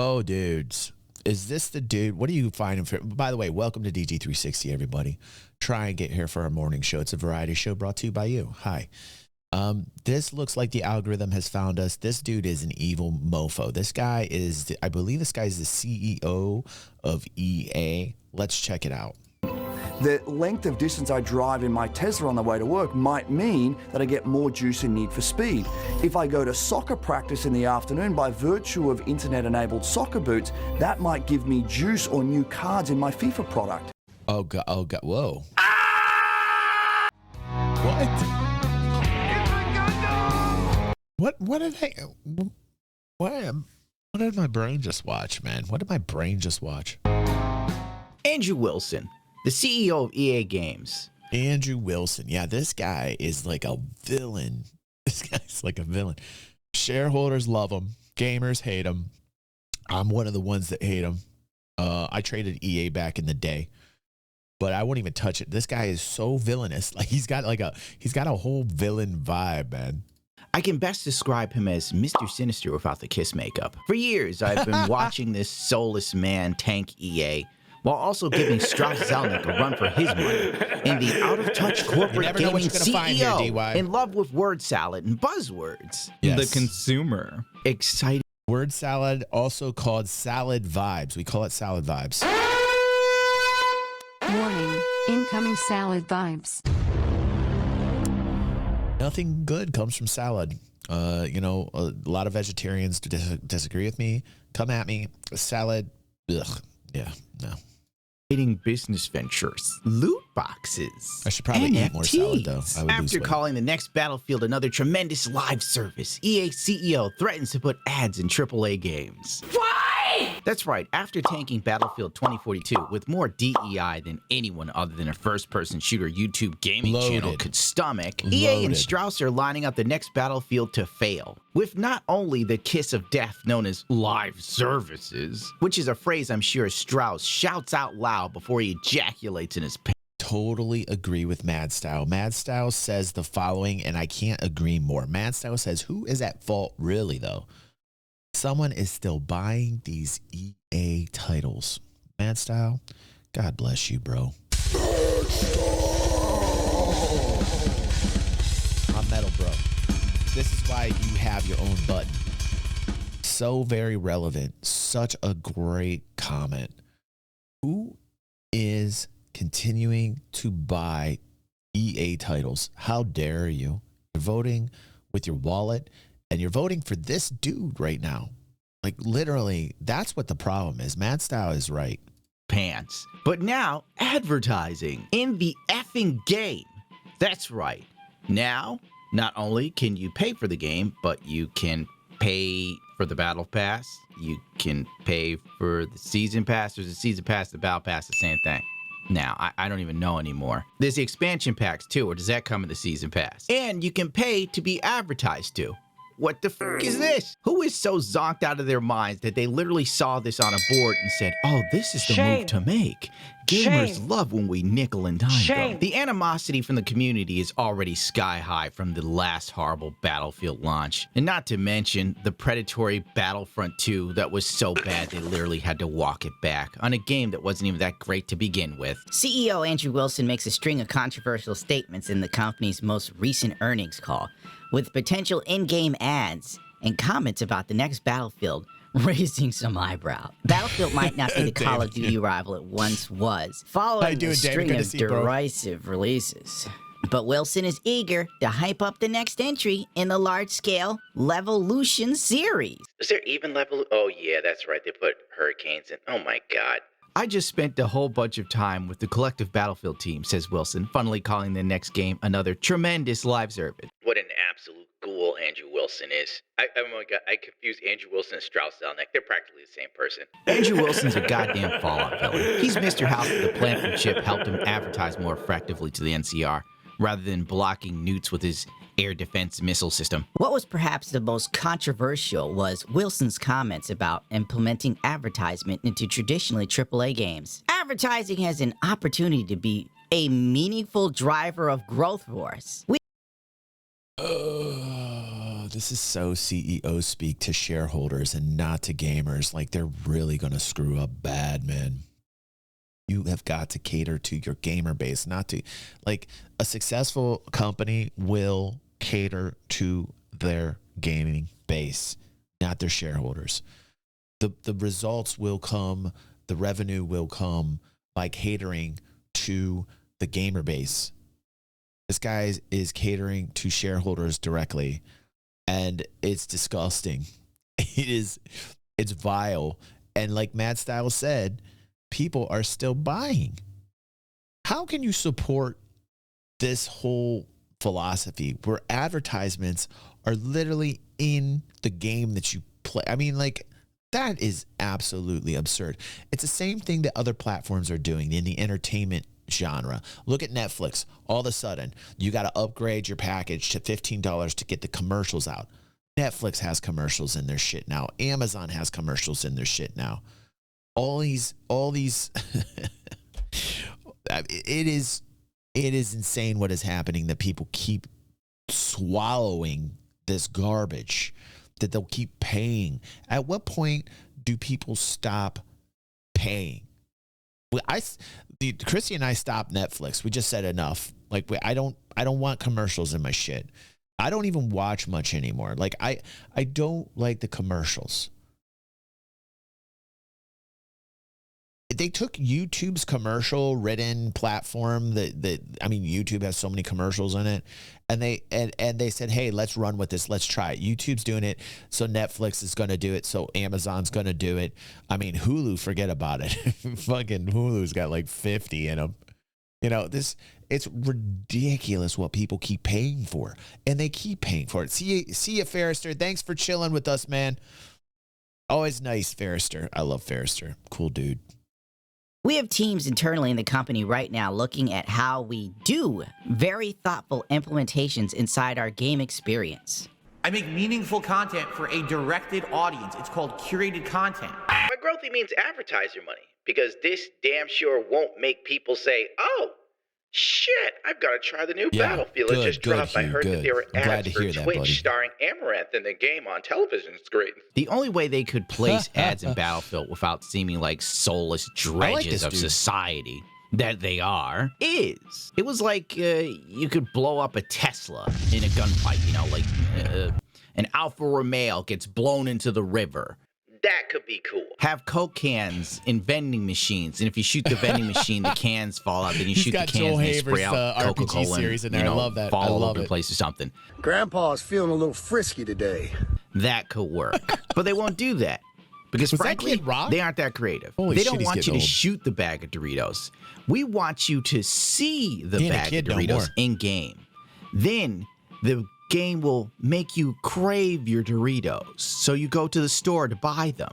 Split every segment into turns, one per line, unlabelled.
Oh, dudes. Is this the dude? What are you finding for? By the way, welcome to DG360, everybody. Try and get here for our morning show. It's a variety show brought to you by you. Hi. This looks like the algorithm has found us. This dude is an evil mofo. This guy is, I believe this guy is the CEO of EA. Let's check it out.
The length of distance I drive in my Tesla on the way to work might mean that I get more juice and Need for Speed. If I go to soccer practice in the afternoon by virtue of internet-enabled soccer boots, that might give me juice or new cards in my FIFA product.
Oh, God. Oh, God. Whoa. Ah! What? What did I... What did my brain just watch, man? What did my brain just watch?
Andrew Wilson, the CEO of EA Games.
Andrew Wilson. Yeah, this guy is like a villain. This guy's like a villain. Shareholders love him. Gamers hate him. I'm one of the ones that hate him. I traded EA back in the day, but I won't even touch it. This guy is so villainous. Like he's got a whole villain vibe, man.
I can best describe him as Mr. Sinister without the kiss makeup. For years, I've been watching this soulless man tank EA, while also giving Strauss Zelnick a run for his money in the out-of-touch corporate gaming CEO
here,
in love with word salad and buzzwords.
Yes.
The consumer. Exciting.
Word salad, also called salad vibes. We call it salad vibes.
Warning, incoming salad vibes.
Nothing good comes from salad. You know, a lot of vegetarians disagree with me. Come at me. Salad, ugh. Yeah, no.
Business ventures, loot boxes.
I should probably eat more salad, though. I would lose
After
weight.
calling the next Battlefield another tremendous live service, EA CEO threatens to put ads in AAA games. Why? That's right. After tanking Battlefield 2042 with more DEI than anyone other than a first-person shooter YouTube gaming channel could stomach, EA and Strauss are lining up the next Battlefield to fail. With not only the kiss of death known as live services, which is a phrase I'm sure Strauss shouts out loud before he ejaculates in his pants.
Totally agree with Mad Style. Mad Style says the following, and I can't agree more. Mad Style says, who is at fault really, though? Someone is still buying these EA titles. Mad Style, God bless you, bro. I'm metal, bro. This is why you have your own button. So very relevant. Such a great comment. Who is continuing to buy EA titles? How dare you? You're voting with your wallet, and you're voting for this dude right now. Like, literally, that's what the problem is. Mad Style is right.
Pants. But now, advertising in the effing game. That's right. Now, not only can you pay for the game, but you can pay for the Battle Pass. You can pay for the Season Pass. There's a Season Pass, the Battle Pass, the same thing. Now, I don't even know anymore. There's the expansion packs too, or does that come in the Season Pass? And you can pay to be advertised to. What the f is this? Who is so zonked out of their minds that they literally saw this on a board and said, oh, this is the move to make. Gamers love when we nickel and dime them. The animosity from the community is already sky high from the last horrible Battlefield launch. And not to mention the predatory Battlefront 2 that was so bad they literally had to walk it back on a game that wasn't even that great to begin with.
CEO Andrew Wilson makes a string of controversial statements in the company's most recent earnings call, with potential in-game ads and comments about the next Battlefield raising some eyebrow. Battlefield might not be the Call of Duty rival it once was, following a string of derisive releases. But Wilson is eager to hype up the next entry in the large-scale Levolution series.
Is there even level? Oh yeah, that's right. They put hurricanes in. Oh my god. I just spent a whole bunch of time with the collective Battlefield team, says Wilson, funnily calling the next game another tremendous live service. What an absolute ghoul Andrew Wilson is. Oh my god, I confused Andrew Wilson and Strauss Zelnick. They're practically the same person. Andrew Wilson's a goddamn Fallout villain. He's Mr. House that the plant from Chip helped him advertise more effectively to the NCR, rather than blocking newts with his air defense missile system.
What was perhaps the most controversial was Wilson's comments about implementing advertisement into traditionally AAA games. Advertising has an opportunity to be a meaningful driver of growth for us.
this is so CEO speak to shareholders and not to gamers. Like, they're really going to screw up bad, man. You have got to cater to your gamer base, not to, like, a successful company will cater to their gaming base, not their shareholders. The results will come, the revenue will come by catering to the gamer base. This guy is catering to shareholders directly, and it's disgusting. It's vile. And like Mad Style said, people are still buying. How can you support this whole philosophy where advertisements are literally in the game that you play? I mean, like, that is absolutely absurd. It's the same thing that other platforms are doing in the entertainment genre. Look at Netflix. All of a sudden, you got to upgrade your package to $15 to get the commercials out. Netflix has commercials in their shit now. Amazon has commercials in their shit now. All these it is insane what is happening, that people keep swallowing this garbage, that they'll keep paying. At what point do people stop paying? Chrissy and I stopped Netflix. We just said enough. Like, I don't want commercials in my shit. I don't even watch much anymore. Like, I don't like the commercials. They took YouTube's commercial written platform that I mean, YouTube has so many commercials in it, and they said, hey, let's run with this. Let's try it. YouTube's doing it, so Netflix is going to do it, so Amazon's going to do it. I mean, Hulu, forget about it. Fucking Hulu's got like 50 in them. You know, it's ridiculous what people keep paying for, and they keep paying for it. See you, Ferrister. Thanks for chilling with us, man. Always nice, Ferrister. I love Ferrister. Cool dude.
We have teams internally in the company right now looking at how we do very thoughtful implementations inside our game experience.
I make meaningful content for a directed audience. It's called curated content.
By growthy means advertiser money, because this damn sure won't make people say, oh, shit, I've got to try the new Battlefield. It just dropped. I heard that there were ads for Twitch starring Amaranth in the game on television. It's great. The only way they could place ads in Battlefield without seeming like soulless dredges of society that they are is, it was like you could blow up a Tesla in a gunfight, you know, like an Alfa Romeo gets blown into the river. That could be cool. Have Coke cans in vending machines, and if you shoot the vending machine, the cans fall out. Then you shoot the cans and they spray out Coca-Cola
series in there.
and,
I love that.
fall
I
all
love
over the
it.
place or something.
Grandpa's feeling a little frisky today.
That could work. But they won't do that. Because
Was that
frankly,
Kid Rock?
they aren't that creative.
Holy
they
shit,
don't
he's
want you
getting
to
old.
shoot the bag of Doritos. We want you to see the
He ain't a
bag of
kid no
Doritos
more.
in game. Then the game will make you crave your Doritos. So you go to the store to buy them.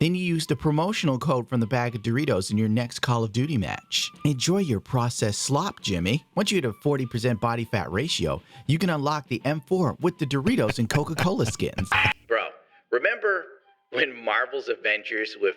Then you use the promotional code from the bag of Doritos in your next Call of Duty match. Enjoy your processed slop, Jimmy. Once you hit a 40% body fat ratio, you can unlock the M4 with the Doritos and Coca-Cola skins. Bro, remember when Marvel's Avengers with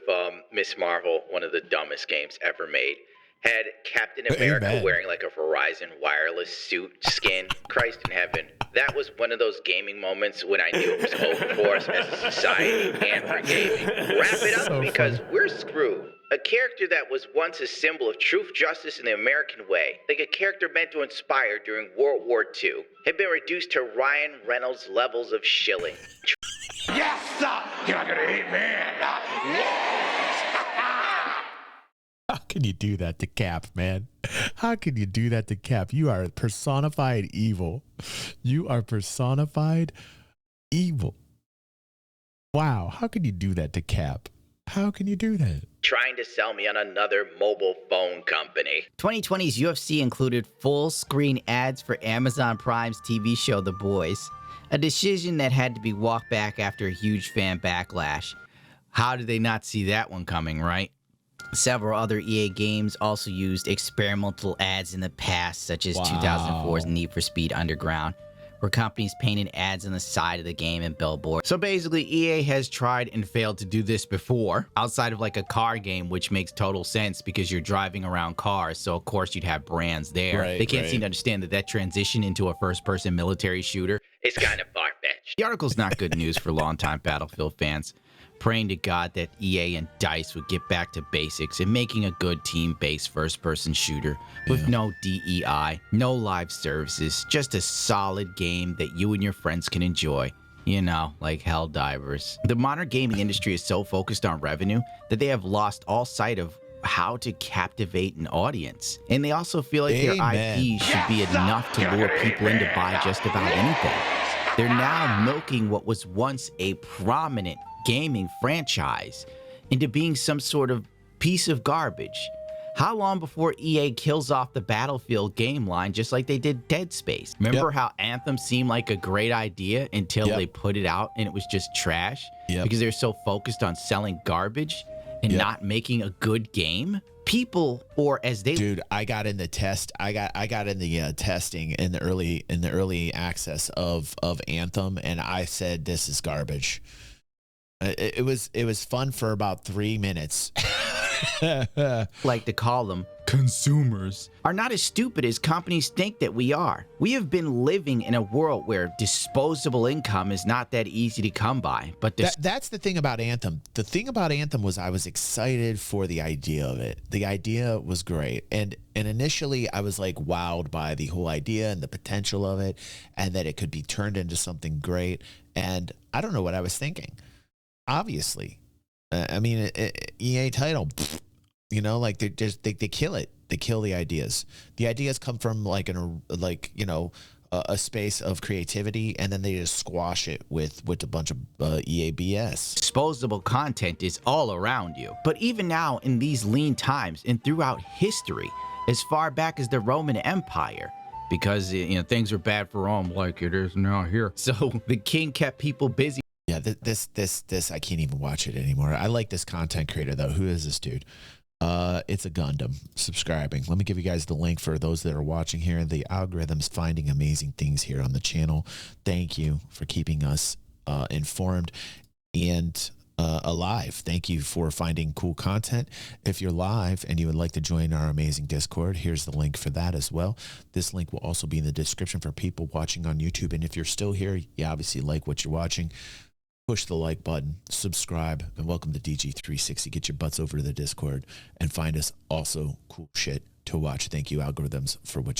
Miss Marvel, one of the dumbest games ever made, had Captain America
Amen.
wearing like a Verizon wireless suit skin? Christ in heaven. That was one of those gaming moments when I knew it was over for us as a society and for gaming. Wrap it up,
So
because
funny.
we're screwed. A character that was once a symbol of truth, justice, and the American way, like a character meant to inspire during World War II, had been reduced to Ryan Reynolds levels of shilling.
Yes, sir. Can I get an amen? Yes.
How can you do that to Cap, man? How can you do that to Cap? You are personified evil. You are personified evil. Wow. How can you do that to Cap? How can you do that?
Trying to sell me on another mobile phone company.
2020's UFC included full-screen ads for Amazon Prime's TV show The Boys, a decision that had to be walked back after a huge fan backlash. How did they not see that one coming, right? Several other EA games also used experimental ads in the past, such as 2004's Need for Speed Underground, where companies painted ads on the side of the game and billboards. So basically, EA has tried and failed to do this before, outside of like a car game, which makes total sense because you're driving around cars, so of course you'd have brands there.
Right,
they can't
right.
seem to understand that transition into a first-person military shooter is kind of far-fetched. The article's not good news for longtime Battlefield fans, praying to God that EA and DICE would get back to basics and making a good team-based first-person shooter with no DEI, no live services, just a solid game that you and your friends can enjoy. You know, like Helldivers. The modern gaming industry is so focused on revenue that they have lost all sight of how to captivate an audience. And they also feel like their IP should be enough to lure people in to buy just about anything. They're now milking what was once a prominent gaming franchise into being some sort of piece of garbage. How long before EA kills off the Battlefield game line just like they did Dead Space? Remember how Anthem seemed like a great idea until they put it out and it was just trash? Because they're so focused on selling garbage and not making a good game? People, or as they...
Dude, I got in the test. I got in the testing in the early access of Anthem, and I said this is garbage. It was fun for about 3 minutes.
Like to call them consumers, are not as stupid as companies think that we are. We have been living in a world where disposable income is not that easy to come by. But
that's the thing about Anthem. The thing about Anthem was I was excited for the idea of it. The idea was great. And initially I was like wowed by the whole idea and the potential of it and that it could be turned into something great. And I don't know what I was thinking. Obviously. I mean, EA title, you know, like they kill it. They kill the ideas. The ideas come from like a space of creativity, and then they just squash it with a bunch of EA BS.
Disposable content is all around you. But even now in these lean times and throughout history, as far back as the Roman Empire, because things were bad for Rome like it is now here. So the king kept people busy.
Yeah, this I can't even watch it anymore. I like this content creator though. Who is this dude? It's a Gundam. Subscribing. Let me give you guys the link for those that are watching here. The algorithm's finding amazing things here on the channel. Thank you for keeping us informed and alive. Thank you for finding cool content. If you're live and you would like to join our amazing Discord, here's the link for that as well. This link will also be in the description for people watching on YouTube. And if you're still here, you obviously like what you're watching. Push the like button, subscribe, and welcome to DG360. Get your butts over to the Discord and find us also cool shit to watch. Thank you, algorithms, for what